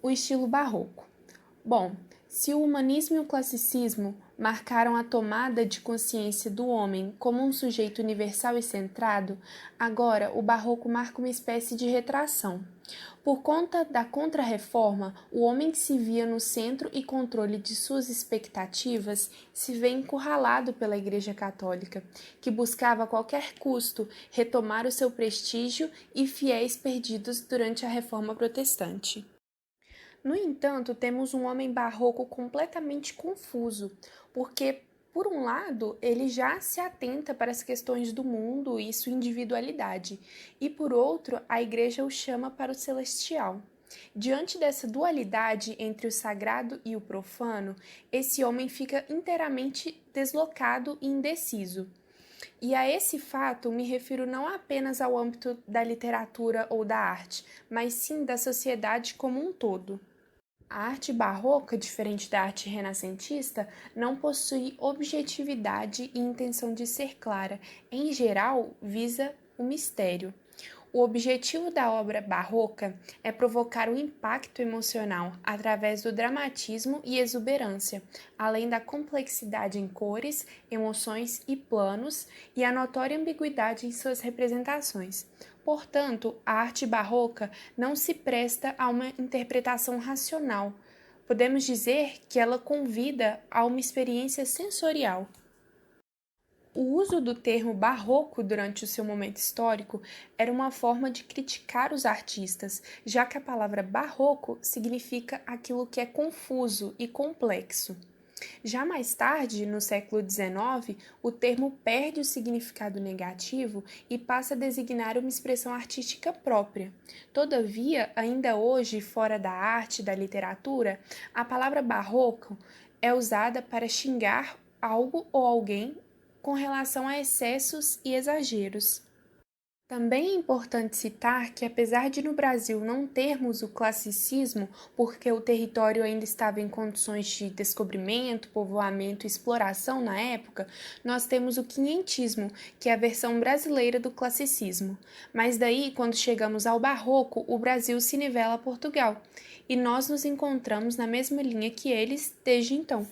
O estilo barroco. Bom, se o humanismo e o classicismo marcaram a tomada de consciência do homem como um sujeito universal e centrado, agora o barroco marca uma espécie de retração. Por conta da Contra-Reforma, o homem que se via no centro e controle de suas expectativas se vê encurralado pela Igreja Católica, que buscava a qualquer custo retomar o seu prestígio e fiéis perdidos durante a Reforma Protestante. No entanto, temos um homem barroco completamente confuso, porque, por um lado, ele já se atenta para as questões do mundo e sua individualidade, e por outro, a Igreja o chama para o celestial. Diante dessa dualidade entre o sagrado e o profano, esse homem fica inteiramente deslocado e indeciso. E a esse fato me refiro não apenas ao âmbito da literatura ou da arte, mas sim da sociedade como um todo. A arte barroca, diferente da arte renascentista, não possui objetividade e intenção de ser clara. Em geral, visa o mistério. O objetivo da obra barroca é provocar um impacto emocional através do dramatismo e exuberância, além da complexidade em cores, emoções e planos e a notória ambiguidade em suas representações. Portanto, a arte barroca não se presta a uma interpretação racional. Podemos dizer que ela convida a uma experiência sensorial. O uso do termo barroco durante o seu momento histórico era uma forma de criticar os artistas, já que a palavra barroco significa aquilo que é confuso e complexo. Já mais tarde, no século XIX, o termo perde o significado negativo e passa a designar uma expressão artística própria. Todavia, ainda hoje, fora da arte e da literatura, a palavra barroco é usada para xingar algo ou alguém com relação a excessos e exageros. Também é importante citar que, apesar de no Brasil não termos o classicismo, porque o território ainda estava em condições de descobrimento, povoamento e exploração na época, nós temos o quinhentismo, que é a versão brasileira do classicismo. Mas daí, quando chegamos ao barroco, o Brasil se nivela a Portugal, e nós nos encontramos na mesma linha que eles desde então.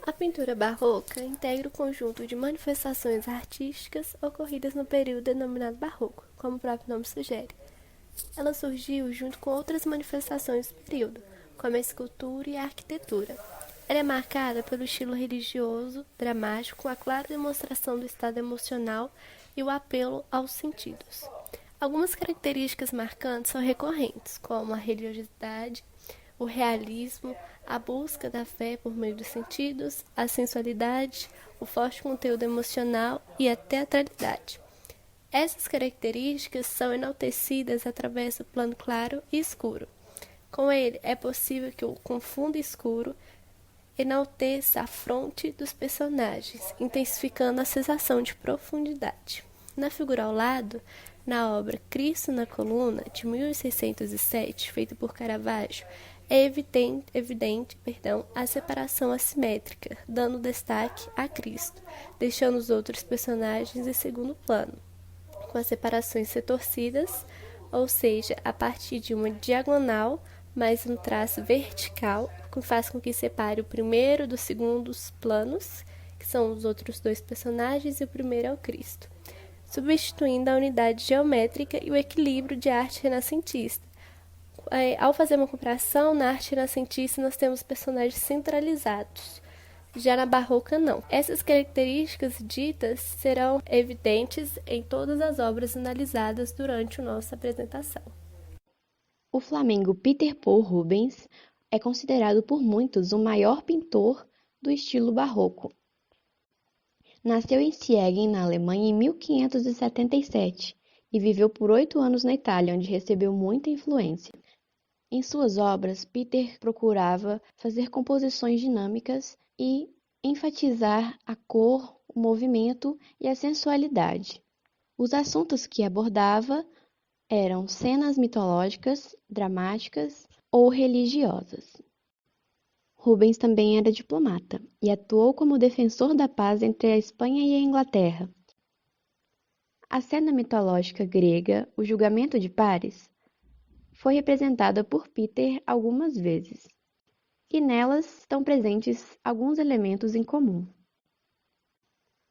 A pintura barroca integra o conjunto de manifestações artísticas ocorridas no período denominado barroco, como o próprio nome sugere. Ela surgiu junto com outras manifestações do período, como a escultura e a arquitetura. Ela é marcada pelo estilo religioso, dramático, com a clara demonstração do estado emocional e o apelo aos sentidos. Algumas características marcantes são recorrentes, como a religiosidade, o realismo, a busca da fé por meio dos sentidos, a sensualidade, o forte conteúdo emocional e a teatralidade. Essas características são enaltecidas através do plano claro e escuro. Com ele, é possível que o fundo escuro enalteça a fronte dos personagens, intensificando a sensação de profundidade. Na figura ao lado, na obra Cristo na Coluna, de 1607, feita por Caravaggio, é evidente a separação assimétrica, dando destaque a Cristo, deixando os outros personagens em segundo plano, com as separações retorcidas, ou seja, a partir de uma diagonal mais um traço vertical, que faz com que separe o primeiro dos segundos planos, que são os outros dois personagens, e o primeiro é o Cristo, substituindo a unidade geométrica e o equilíbrio de arte renascentista. Ao fazer uma comparação, na arte renascentista nós temos personagens centralizados, já na barroca não. Essas características ditas serão evidentes em todas as obras analisadas durante a nossa apresentação. O flamengo Peter Paul Rubens é considerado por muitos o maior pintor do estilo barroco. Nasceu em Siegen, na Alemanha, em 1577 e viveu por 8 anos na Itália, onde recebeu muita influência. Em suas obras, Peter procurava fazer composições dinâmicas e enfatizar a cor, o movimento e a sensualidade. Os assuntos que abordava eram cenas mitológicas, dramáticas ou religiosas. Rubens também era diplomata e atuou como defensor da paz entre a Espanha e a Inglaterra. A cena mitológica grega, o julgamento de Paris, foi representada por Peter algumas vezes, e nelas estão presentes alguns elementos em comum.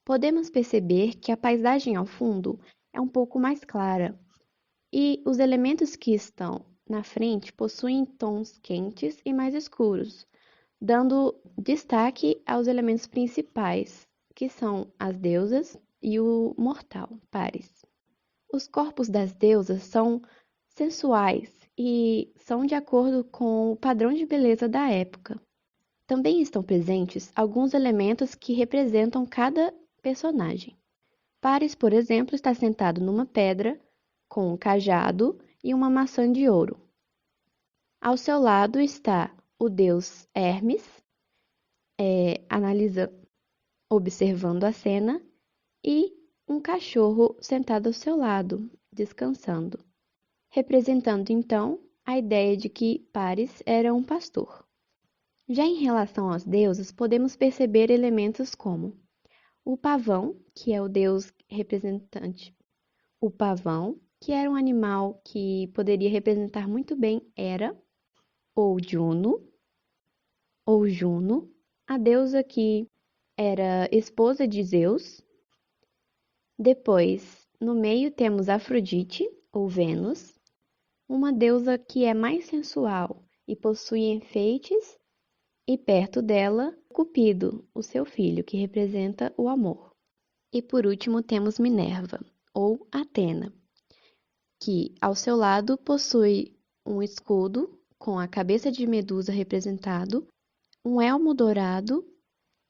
Podemos perceber que a paisagem ao fundo é um pouco mais clara, e os elementos que estão na frente possuem tons quentes e mais escuros, dando destaque aos elementos principais, que são as deusas e o mortal, Paris. Os corpos das deusas são sensuais e são de acordo com o padrão de beleza da época. Também estão presentes alguns elementos que representam cada personagem. Paris, por exemplo, está sentado numa pedra com um cajado e uma maçã de ouro. Ao seu lado está o deus Hermes, observando a cena, e um cachorro sentado ao seu lado, descansando, representando então a ideia de que Paris era um pastor. Já em relação aos deuses, podemos perceber elementos como o pavão, que é o deus representante. O pavão, que era um animal que poderia representar muito bem Hera, ou Juno, a deusa que era esposa de Zeus. Depois, no meio temos Afrodite, ou Vênus, uma deusa que é mais sensual e possui enfeites, e perto dela, Cupido, o seu filho, que representa o amor. E por último temos Minerva, ou Atena, que ao seu lado possui um escudo com a cabeça de Medusa representado, um elmo dourado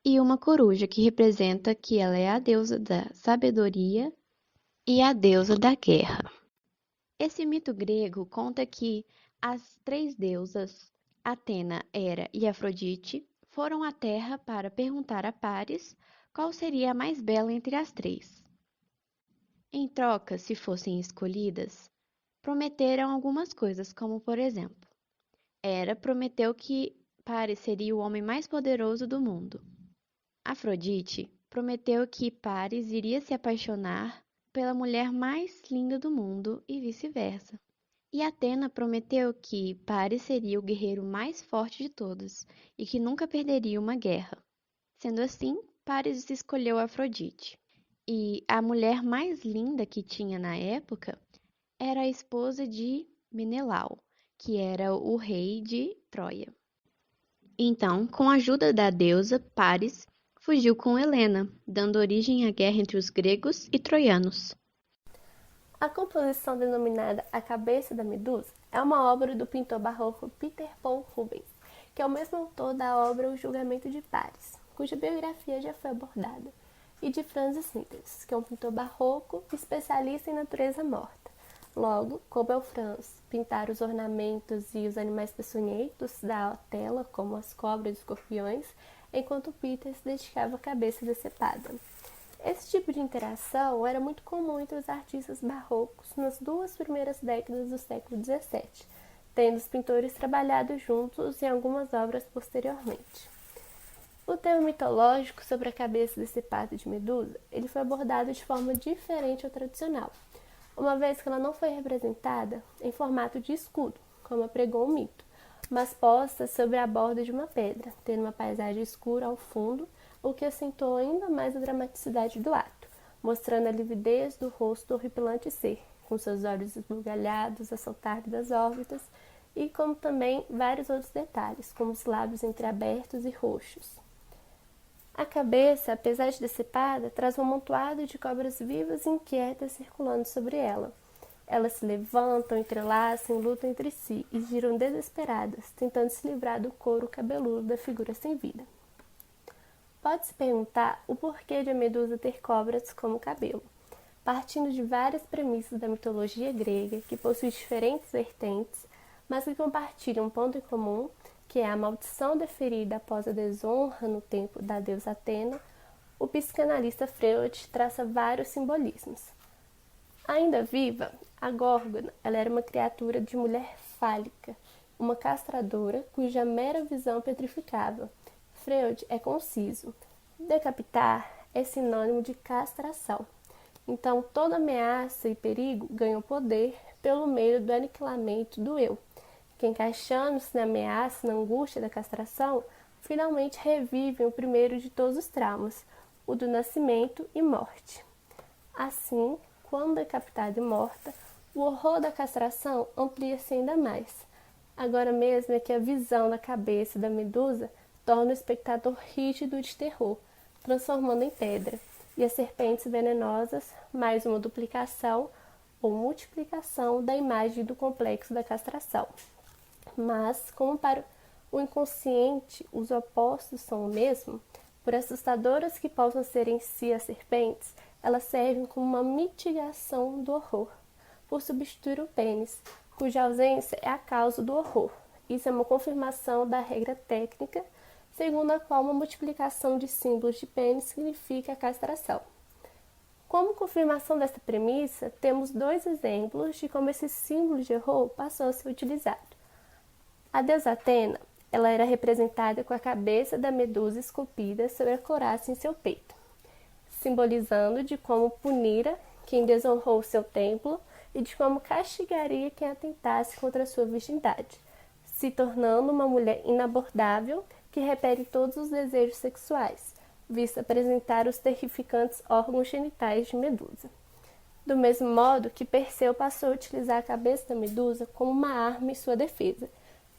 e uma coruja que representa que ela é a deusa da sabedoria e a deusa da guerra. Esse mito grego conta que as três deusas, Atena, Hera e Afrodite, foram à Terra para perguntar a Paris qual seria a mais bela entre as três. Em troca, se fossem escolhidas, prometeram algumas coisas, como por exemplo, Hera prometeu que Paris seria o homem mais poderoso do mundo. Afrodite prometeu que Paris iria se apaixonar pela mulher mais linda do mundo e vice-versa. E Atena prometeu que Paris seria o guerreiro mais forte de todos e que nunca perderia uma guerra. Sendo assim, Paris escolheu Afrodite. E a mulher mais linda que tinha na época era a esposa de Menelau, que era o rei de Troia. Então, com a ajuda da deusa, Paris fugiu com Helena, dando origem à guerra entre os gregos e troianos. A composição denominada A Cabeça da Medusa é uma obra do pintor barroco Peter Paul Rubens, que é o mesmo autor da obra O Julgamento de Paris, cuja biografia já foi abordada, e de Franz Schnitters, que é um pintor barroco especialista em natureza morta. Logo, coube ao Franz pintar os ornamentos e os animais peçonhentos da tela, como as cobras e escorpiões, enquanto Peter se dedicava à cabeça decepada. Esse tipo de interação era muito comum entre os artistas barrocos nas duas primeiras décadas do século XVII, tendo os pintores trabalhado juntos em algumas obras posteriormente. O tema mitológico sobre a cabeça decepada de Medusa ele foi abordado de forma diferente ao tradicional, uma vez que ela não foi representada em formato de escudo, como apregou o mito, mas posta sobre a borda de uma pedra, tendo uma paisagem escura ao fundo, o que acentuou ainda mais a dramaticidade do ato, mostrando a lividez do rosto do horripilante ser, com seus olhos esbugalhados a saltar das órbitas, e como também vários outros detalhes, como os lábios entreabertos e roxos. A cabeça, apesar de decepada, traz um amontoado de cobras vivas e inquietas circulando sobre ela. Elas se levantam, entrelaçam e lutam entre si e giram desesperadas, tentando se livrar do couro cabeludo da figura sem vida. Pode-se perguntar o porquê de a Medusa ter cobras como cabelo, partindo de várias premissas da mitologia grega que possuem diferentes vertentes, mas que compartilham um ponto em comum, que é a maldição deferida após a desonra no templo da deusa Atena. O psicanalista Freud traça vários simbolismos. Ainda viva, a Górgona ela era uma criatura de mulher fálica, uma castradora cuja mera visão petrificava. Freud é conciso. Decapitar é sinônimo de castração. Então, toda ameaça e perigo ganham poder pelo meio do aniquilamento do eu, que, encaixando-se na ameaça, na angústia da castração, finalmente revivem o primeiro de todos os traumas, o do nascimento e morte. Assim, quando decapitada e morta, o horror da castração amplia-se ainda mais. Agora mesmo é que a visão da cabeça da medusa torna o espectador rígido de terror, transformando em pedra, e as serpentes venenosas, mais uma duplicação ou multiplicação da imagem do complexo da castração. Mas, como para o inconsciente os opostos são o mesmo, por assustadoras que possam ser em si as serpentes, elas servem como uma mitigação do horror, por substituir o pênis, cuja ausência é a causa do horror. Isso é uma confirmação da regra técnica, segundo a qual uma multiplicação de símbolos de pênis significa a castração. Como confirmação desta premissa, temos dois exemplos de como esse símbolo de horror passou a ser utilizado. A deusa Atena, ela era representada com a cabeça da medusa esculpida sobre a couraça em seu peito, simbolizando de como punira quem desonrou seu templo e de como castigaria quem atentasse contra sua virgindade, se tornando uma mulher inabordável que repele todos os desejos sexuais, visto apresentar os terrificantes órgãos genitais de Medusa. Do mesmo modo que Perseu passou a utilizar a cabeça da Medusa como uma arma em sua defesa,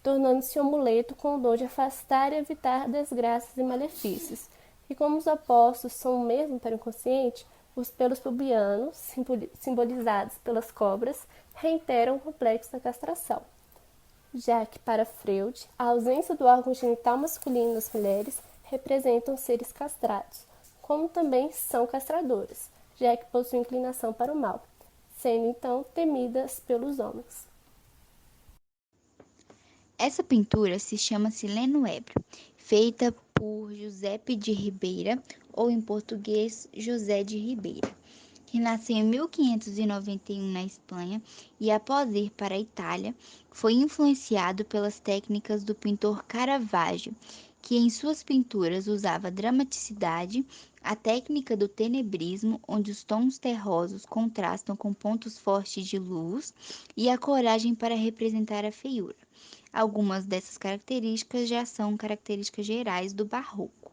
tornando-se um amuleto com o dom de afastar e evitar desgraças e malefícios. E como os opostos são o mesmo para o inconsciente, os pelos pubianos, simbolizados pelas cobras, reiteram o complexo da castração. Já que, para Freud, a ausência do órgão genital masculino nas mulheres representam seres castrados, como também são castradoras, já que possuem inclinação para o mal, sendo então temidas pelos homens. Essa pintura se chama Sileno Ébrio, feita por Giuseppe de Ribeira, ou em português, José de Ribeira, que nasceu em 1591 na Espanha e, após ir para a Itália, foi influenciado pelas técnicas do pintor Caravaggio, que em suas pinturas usava a dramaticidade, a técnica do tenebrismo, onde os tons terrosos contrastam com pontos fortes de luz, e a coragem para representar a feiura. Algumas dessas características já são características gerais do Barroco.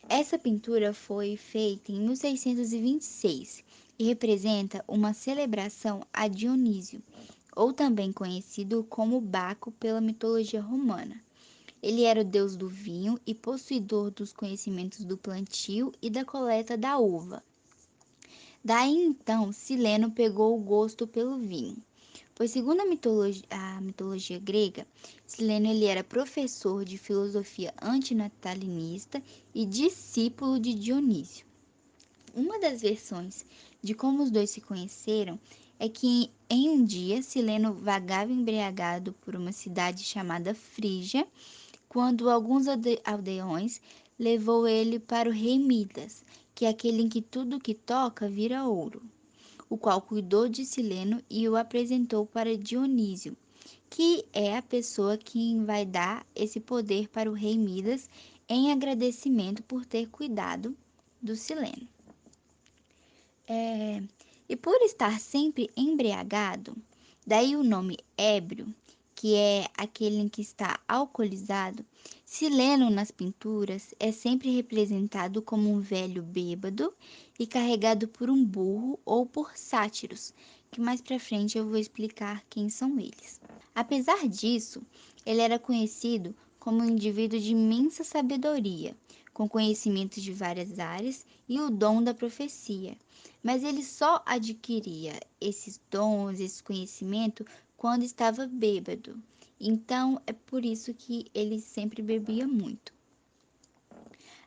Essa pintura foi feita em 1626 e representa uma celebração a Dionísio, ou também conhecido como Baco pela mitologia romana. Ele era o deus do vinho e possuidor dos conhecimentos do plantio e da coleta da uva. Daí então, Sileno pegou o gosto pelo vinho, pois segundo a mitologia grega, Sileno ele era professor de filosofia antinatalinista e discípulo de Dionísio. Uma das versões de como os dois se conheceram é que em um dia Sileno vagava embriagado por uma cidade chamada Frígia, quando alguns aldeões levou ele para o rei Midas, que é aquele em que tudo que toca vira ouro, o qual cuidou de Sileno e o apresentou para Dionísio, que é a pessoa que vai dar esse poder para o rei Midas em agradecimento por ter cuidado do Sileno. E por estar sempre embriagado, daí o nome ébrio, que é aquele em que está alcoolizado. Sileno nas pinturas é sempre representado como um velho bêbado e carregado por um burro ou por sátiros, que mais para frente eu vou explicar quem são eles. Apesar disso, ele era conhecido como um indivíduo de imensa sabedoria, com conhecimentos de várias áreas e o dom da profecia. Mas ele só adquiria esses dons, esse conhecimento, quando estava bêbado. Então, é por isso que ele sempre bebia muito.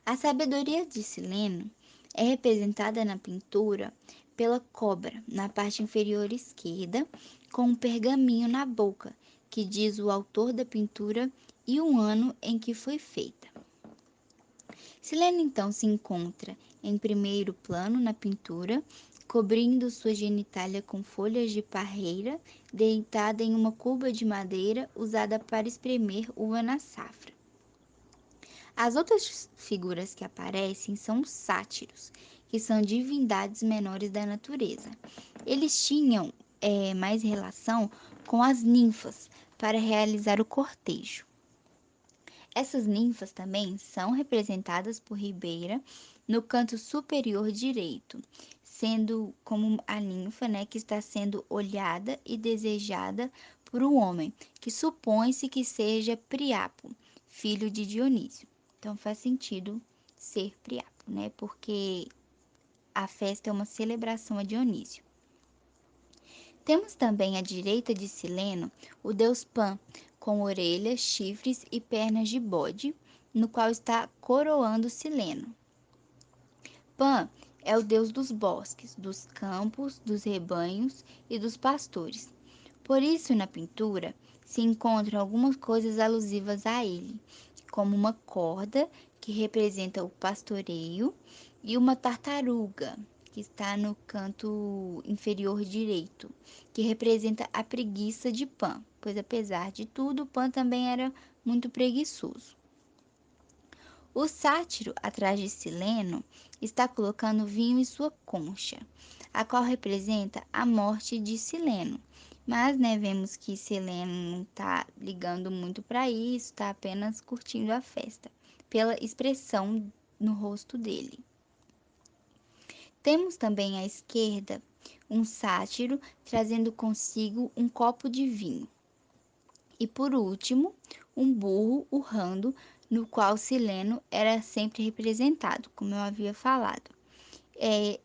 A sabedoria de Sileno é representada na pintura pela cobra, na parte inferior esquerda, com um pergaminho na boca, que diz o autor da pintura e o ano em que foi feita. Sileno então se encontra em primeiro plano na pintura, cobrindo sua genitália com folhas de parreira, deitada em uma cuba de madeira usada para espremer uva na safra. As outras figuras que aparecem são os sátiros, que são divindades menores da natureza. Eles tinham mais relação com as ninfas para realizar o cortejo. Essas ninfas também são representadas por Ribeira no canto superior direito, sendo como a ninfa, que está sendo olhada e desejada por um homem, que supõe-se que seja Priapo, filho de Dionísio. Então faz sentido ser Priapo, porque a festa é uma celebração a Dionísio. Temos também à direita de Sileno o deus Pan, com orelhas, chifres e pernas de bode, no qual está coroando Sileno. Pan é o deus dos bosques, dos campos, dos rebanhos e dos pastores. Por isso, na pintura, se encontram algumas coisas alusivas a ele, como uma corda, que representa o pastoreio, e uma tartaruga, que está no canto inferior direito, que representa a preguiça de Pan, pois apesar de tudo, Pan também era muito preguiçoso. O sátiro, atrás de Sileno, está colocando vinho em sua concha, a qual representa a morte de Sileno. Mas, vemos que Sileno não está ligando muito para isso, está apenas curtindo a festa, pela expressão no rosto dele. Temos também à esquerda um sátiro trazendo consigo um copo de vinho. E por último, um burro urrando, no qual Sileno era sempre representado, como eu havia falado.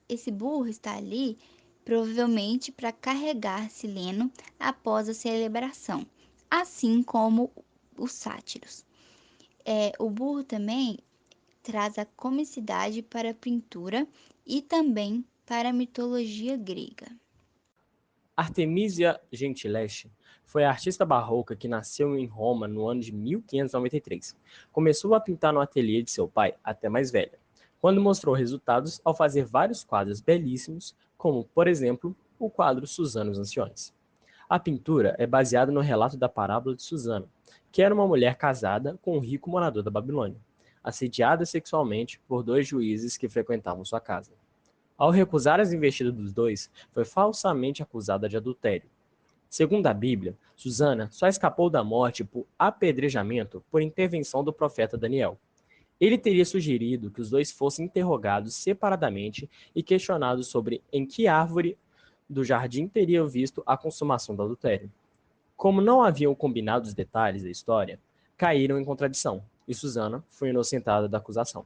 Esse burro está ali provavelmente para carregar Sileno após a celebração, assim como os sátiros. O burro também traz a comicidade para a pintura e também para a mitologia grega. Artemisia Gentileschi foi a artista barroca que nasceu em Roma no ano de 1593. Começou a pintar no ateliê de seu pai até mais velha, quando mostrou resultados ao fazer vários quadros belíssimos, como, por exemplo, o quadro Susana os Anciões. A pintura é baseada no relato da parábola de Susana, que era uma mulher casada com um rico morador da Babilônia, assediada sexualmente por 2 juízes que frequentavam sua casa. Ao recusar as investidas dos dois, foi falsamente acusada de adultério. Segundo a Bíblia, Susana só escapou da morte por apedrejamento por intervenção do profeta Daniel. Ele teria sugerido que os dois fossem interrogados separadamente e questionados sobre em que árvore do jardim teriam visto a consumação do adultério. Como não haviam combinado os detalhes da história, caíram em contradição, e Susana foi inocentada da acusação.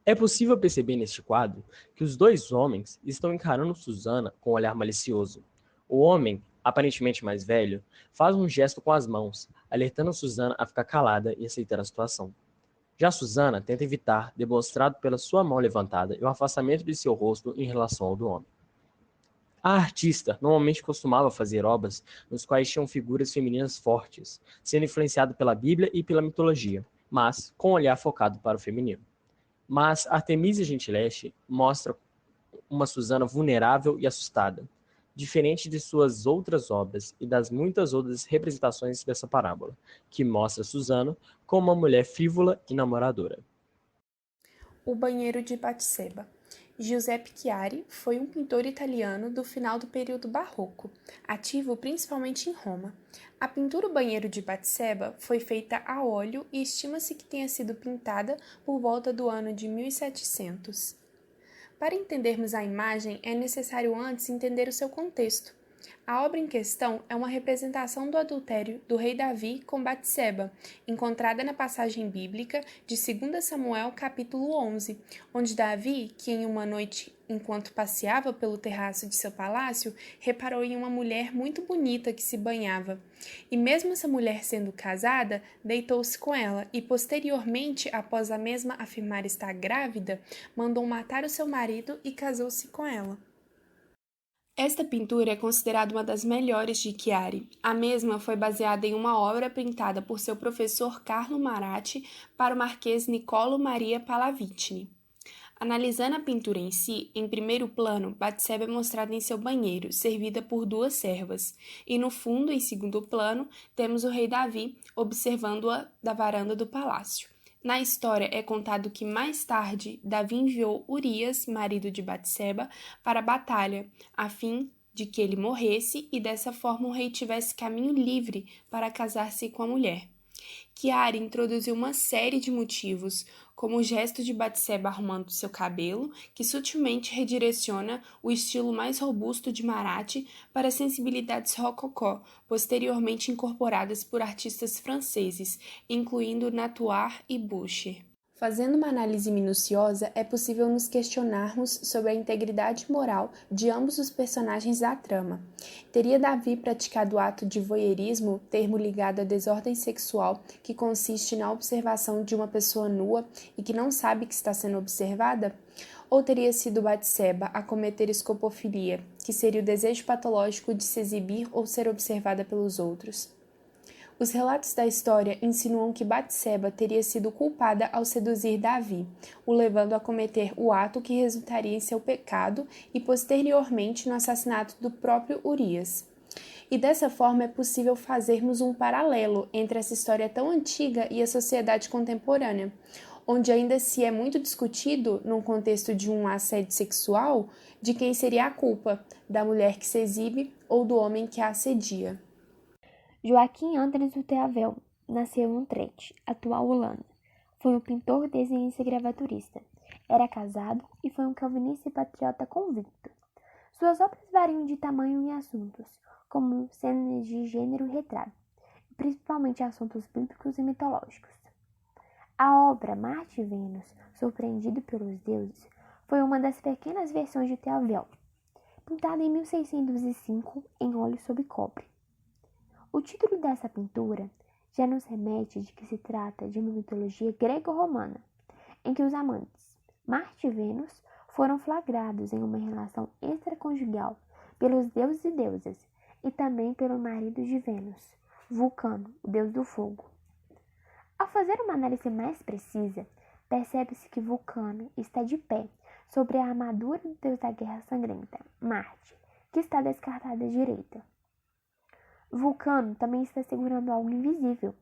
É possível perceber neste quadro que os dois homens estão encarando Susana com um olhar malicioso. O homem, aparentemente mais velho, faz um gesto com as mãos, alertando Susana a ficar calada e aceitar a situação. Já Susana tenta evitar, demonstrado pela sua mão levantada e o afastamento de seu rosto em relação ao do homem. A artista normalmente costumava fazer obras nos quais tinham figuras femininas fortes, sendo influenciado pela Bíblia e pela mitologia, mas com um olhar focado para o feminino. Mas Artemisia Gentileschi mostra uma Susana vulnerável e assustada, diferente de suas outras obras e das muitas outras representações dessa parábola, que mostra Susana como uma mulher frívola e namoradora. O banheiro de Batseba. Giuseppe Chiari foi um pintor italiano do final do período barroco, ativo principalmente em Roma. A pintura Banheiro de Batseba foi feita a óleo e estima-se que tenha sido pintada por volta do ano de 1700. Para entendermos a imagem, é necessário antes entender o seu contexto. A obra em questão é uma representação do adultério do rei Davi com Batseba, encontrada na passagem bíblica de 2 Samuel capítulo 11, onde Davi, que em uma noite, enquanto passeava pelo terraço de seu palácio, reparou em uma mulher muito bonita que se banhava. E mesmo essa mulher sendo casada, deitou-se com ela e, posteriormente, após a mesma afirmar estar grávida, mandou matar o seu marido e casou-se com ela. Esta pintura é considerada uma das melhores de Chiari. A mesma foi baseada em uma obra pintada por seu professor Carlo Maratti para o marquês Niccolo Maria Pallavicini. Analisando a pintura em si, em primeiro plano, Batseba é mostrada em seu banheiro, servida por 2 servas, e no fundo, em segundo plano, temos o rei Davi observando-a da varanda do palácio. Na história é contado que mais tarde Davi enviou Urias, marido de Batseba, para a batalha, a fim de que ele morresse e dessa forma o rei tivesse caminho livre para casar-se com a mulher. Chiara introduziu uma série de motivos, como o gesto de Batseba arrumando seu cabelo, que sutilmente redireciona o estilo mais robusto de Marat para sensibilidades rococó, posteriormente incorporadas por artistas franceses, incluindo Natoire e Boucher. Fazendo uma análise minuciosa, é possível nos questionarmos sobre a integridade moral de ambos os personagens da trama. Teria Davi praticado o ato de voyeurismo, termo ligado à desordem sexual que consiste na observação de uma pessoa nua e que não sabe que está sendo observada? Ou teria sido Batseba a cometer escopofilia, que seria o desejo patológico de se exibir ou ser observada pelos outros? Os relatos da história insinuam que Batseba teria sido culpada ao seduzir Davi, o levando a cometer o ato que resultaria em seu pecado e posteriormente no assassinato do próprio Urias. E dessa forma é possível fazermos um paralelo entre essa história tão antiga e a sociedade contemporânea, onde ainda se é muito discutido, num contexto de um assédio sexual, de quem seria a culpa, da mulher que se exibe ou do homem que a assedia. Joaquim Andres Uteavel nasceu em Utrecht, atual Holanda. Foi um pintor, desenhista e gravaturista. Era casado e foi um calvinista e patriota convicto. Suas obras variam de tamanho e assuntos, como cenas de gênero e retrato, principalmente assuntos bíblicos e mitológicos. A obra Marte e Vênus, surpreendido pelos deuses, foi uma das pequenas versões de Uteavel, pintada em 1605 em óleo sob cobre. O título dessa pintura já nos remete de que se trata de uma mitologia grego-romana, em que os amantes Marte e Vênus foram flagrados em uma relação extraconjugal pelos deuses e deusas e também pelo marido de Vênus, Vulcano, o deus do fogo. Ao fazer uma análise mais precisa, percebe-se que Vulcano está de pé sobre a armadura do deus da guerra sangrenta, Marte, que está descartada à direita. Vulcano também está segurando algo invisível,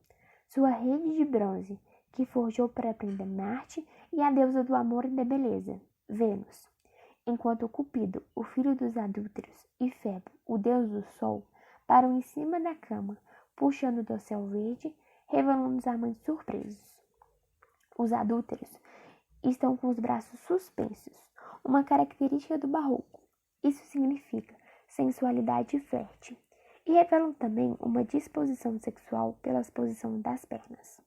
sua rede de bronze, que forjou para prender Marte e a deusa do amor e da beleza, Vênus, enquanto Cupido, o filho dos adúlteros, e Febo, o deus do sol, param em cima da cama, puxando o dossel verde, revelando os amantes surpresos. Os adúlteros estão com os braços suspensos, uma característica do barroco. Isso significa sensualidade fértil. E revelam também uma disposição sexual pela posição das pernas.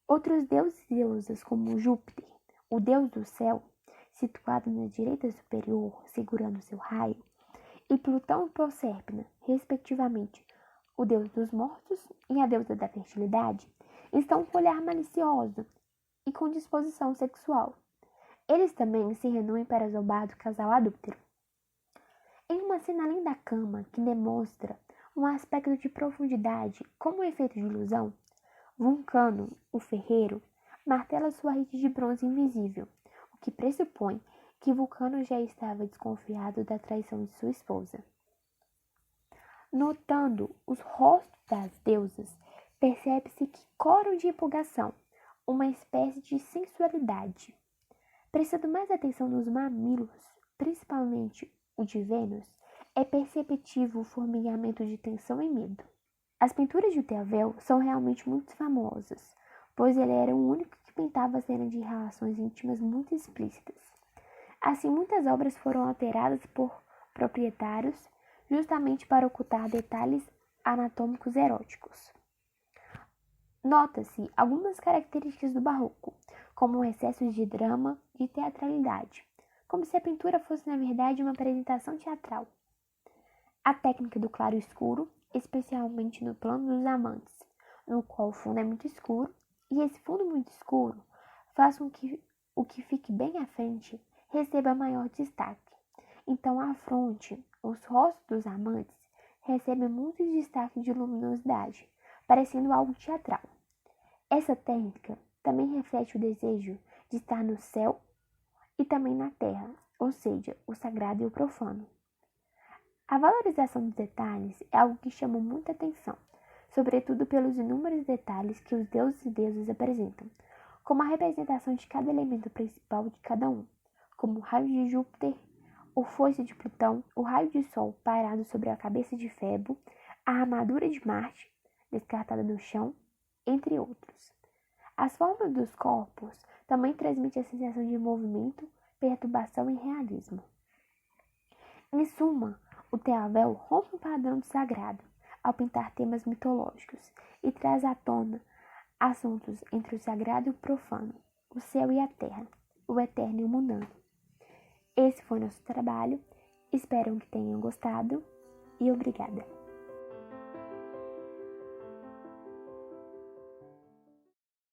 Outros deuses e deusas, como Júpiter, o deus do céu, situado na direita superior, segurando seu raio, e Plutão e Proserpina, respectivamente, o deus dos mortos e a deusa da fertilidade, estão com olhar malicioso e com disposição sexual. Eles também se reúnem para zombar do casal adúltero. Em uma cena além da cama que demonstra um aspecto de profundidade como efeito de ilusão, Vulcano, o ferreiro, martela sua rede de bronze invisível, o que pressupõe que Vulcano já estava desconfiado da traição de sua esposa. Notando os rostos das deusas, percebe-se que coram de empolgação, uma espécie de sensualidade. Prestando mais atenção nos mamilos, principalmente o de Vênus, é perceptível o formigamento de tensão e medo. As pinturas de Uteavel são realmente muito famosas, pois ele era o único que pintava cenas de relações íntimas muito explícitas. Assim, muitas obras foram alteradas por proprietários justamente para ocultar detalhes anatômicos eróticos. Nota-se algumas características do barroco, como o excesso de drama e teatralidade, como se a pintura fosse na verdade uma apresentação teatral. A técnica do claro escuro, especialmente no plano dos amantes, no qual o fundo é muito escuro, e esse fundo muito escuro faz com que o que fique bem à frente receba maior destaque. Então a fronte, os rostos dos amantes, recebem muito destaque de luminosidade, parecendo algo teatral. Essa técnica também reflete o desejo de estar no céu e também na terra, ou seja, o sagrado e o profano. A valorização dos detalhes é algo que chama muita atenção, sobretudo pelos inúmeros detalhes que os deuses e deusas apresentam, como a representação de cada elemento principal de cada um, como o raio de Júpiter, o foice de Plutão, o raio de Sol pairado sobre a cabeça de Febo, a armadura de Marte, descartada no chão, entre outros. As formas dos corpos também transmitem a sensação de movimento, perturbação e realismo. Em suma, o Teavel rompe o padrão do sagrado ao pintar temas mitológicos e traz à tona assuntos entre o sagrado e o profano, o céu e a terra, o eterno e o mundano. Esse foi nosso trabalho, espero que tenham gostado e obrigada.